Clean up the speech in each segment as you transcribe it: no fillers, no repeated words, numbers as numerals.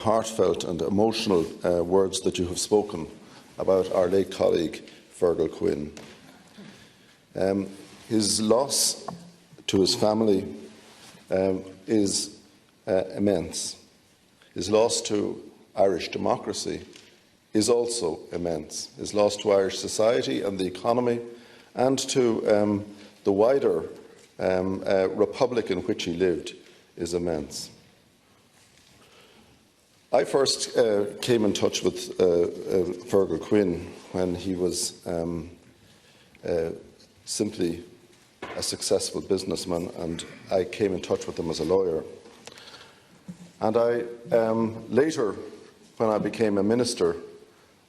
heartfelt and emotional words that you have spoken about our late colleague, Feargal Quinn. His loss to his family is immense. His loss to Irish democracy is also immense. His loss to Irish society and the economy, and to the wider republic in which he lived, is immense. I first came in touch with Feargal Quinn when he was simply a successful businessman, and I came in touch with him as a lawyer. And I later, when I became a minister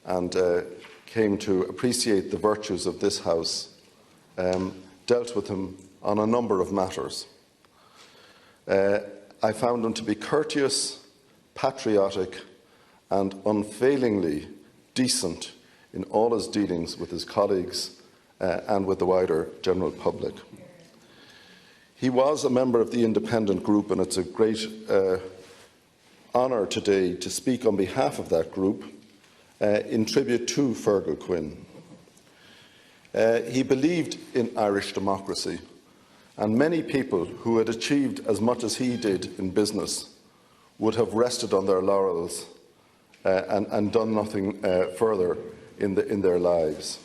and came to appreciate the virtues of this House, dealt with him on a number of matters. I found him to be courteous, patriotic and unfailingly decent in all his dealings with his colleagues and with the wider general public. He was a member of the independent group, and it's a great honour today to speak on behalf of that group in tribute to Feargal Quinn. He believed in Irish democracy, and many people who had achieved as much as he did in business would have rested on their laurels and done nothing further in their lives.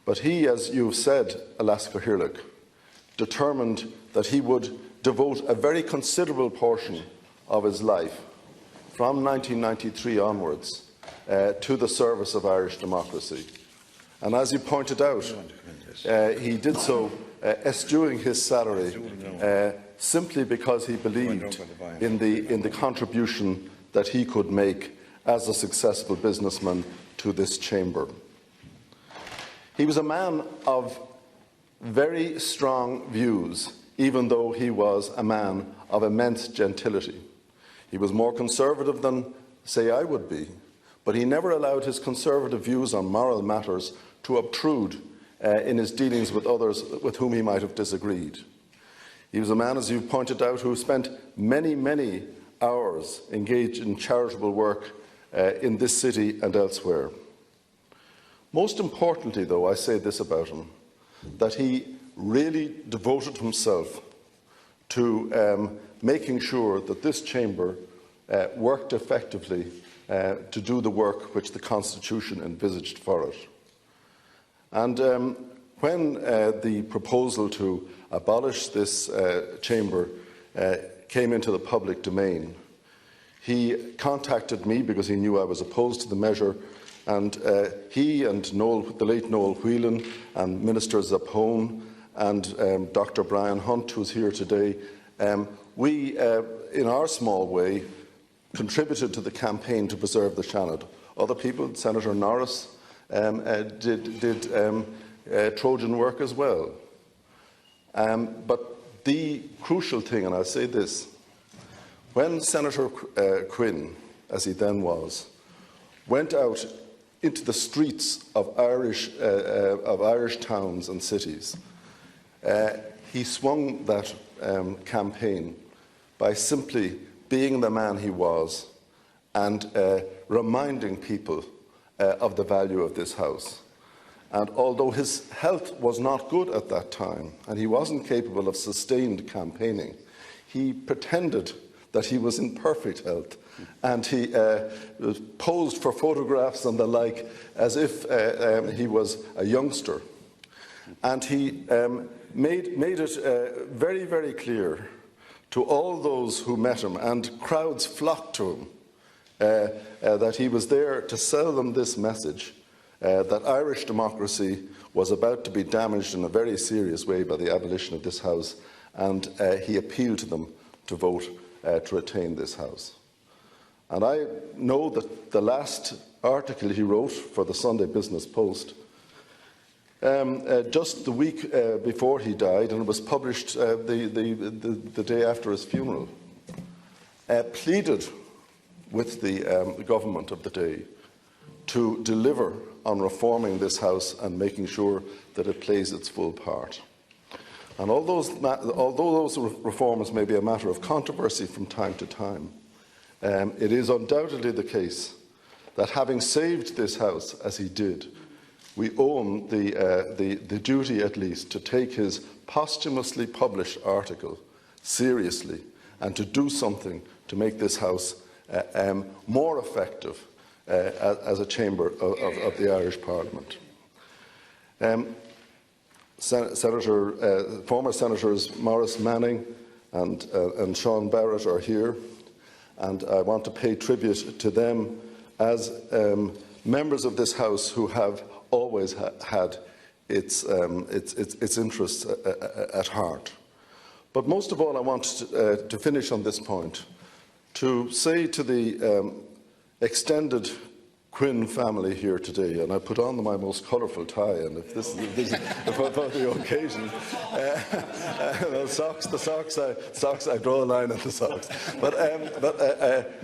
But he, as you've said, Alaska Hirlik, determined that he would devote a very considerable portion of his life, from 1993 onwards, to the service of Irish democracy. And as you pointed out, he did so eschewing his salary simply because he believed in the contribution that he could make as a successful businessman to this chamber. He was a man of very strong views, even though he was a man of immense gentility. He was more conservative than, say, I would be, but he never allowed his conservative views on moral matters to obtrude in his dealings with others with whom he might have disagreed. He was a man, as you've pointed out, who spent many, many hours engaged in charitable work in this city and elsewhere. Most importantly, though, I say this about him, that he really devoted himself to making sure that this chamber worked effectively to do the work which the Constitution envisaged for it. And when the proposal to abolish this chamber came into the public domain, he contacted me because he knew I was opposed to the measure, and he and the late Noel Whelan and Minister Zapone and Dr. Brian Hunt, who's here today, we, in our small way, contributed to the campaign to preserve the Seanad. Other people, Senator Norris, did Trojan work as well. But the crucial thing, and I'll say this, when Senator Quinn, as he then was, went out into the streets of Irish towns and cities, he swung that campaign by simply being the man he was and reminding people of the value of this House. And although his health was not good at that time, and he wasn't capable of sustained campaigning, he pretended that he was in perfect health, and he posed for photographs and the like as if he was a youngster. And he made it very, very clear to all those who met him, and crowds flocked to him, that he was there to sell them this message, that Irish democracy was about to be damaged in a very serious way by the abolition of this House, and he appealed to them to vote to retain this House. And I know that the last article he wrote for the Sunday Business Post, just the week before he died, and it was published the day after his funeral, pleaded with the government of the day to deliver on reforming this House and making sure that it plays its full part. And although those reforms may be a matter of controversy from time to time, it is undoubtedly the case that having saved this House as he did, we owe him the duty at least to take his posthumously published article seriously and to do something to make this House more effective as a chamber of the Irish Parliament. Former Senators Maurice Manning and Sean Barrett are here, and I want to pay tribute to them as members of this House who have always had its interests at heart. But most of all, I want to finish on this point, to say to the extended Quinn family here today, and I put on my most colourful tie, and if this is about the occasion, the socks, I draw a line on the socks. But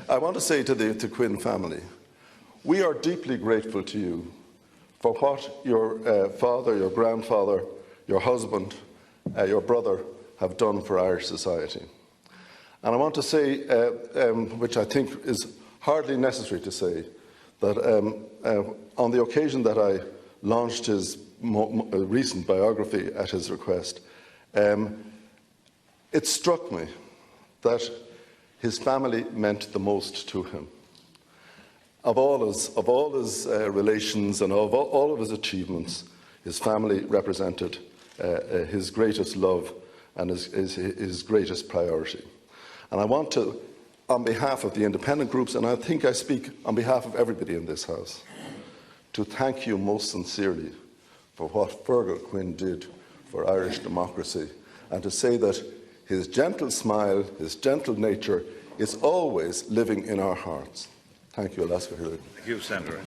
I want to say to the Quinn family, we are deeply grateful to you for what your father, your grandfather, your husband, your brother have done for Irish society. And I want to say, which I think is hardly necessary to say, that on the occasion that I launched his recent biography at his request, it struck me that his family meant the most to him. Of all his relations and of all of his achievements, his family represented his greatest love and his greatest priority. And I want to, on behalf of the independent groups, and I think I speak on behalf of everybody in this House, to thank you most sincerely for what Feargal Quinn did for Irish democracy, and to say that his gentle smile, his gentle nature is always living in our hearts. Thank you, Alaska. Thank you, Senator.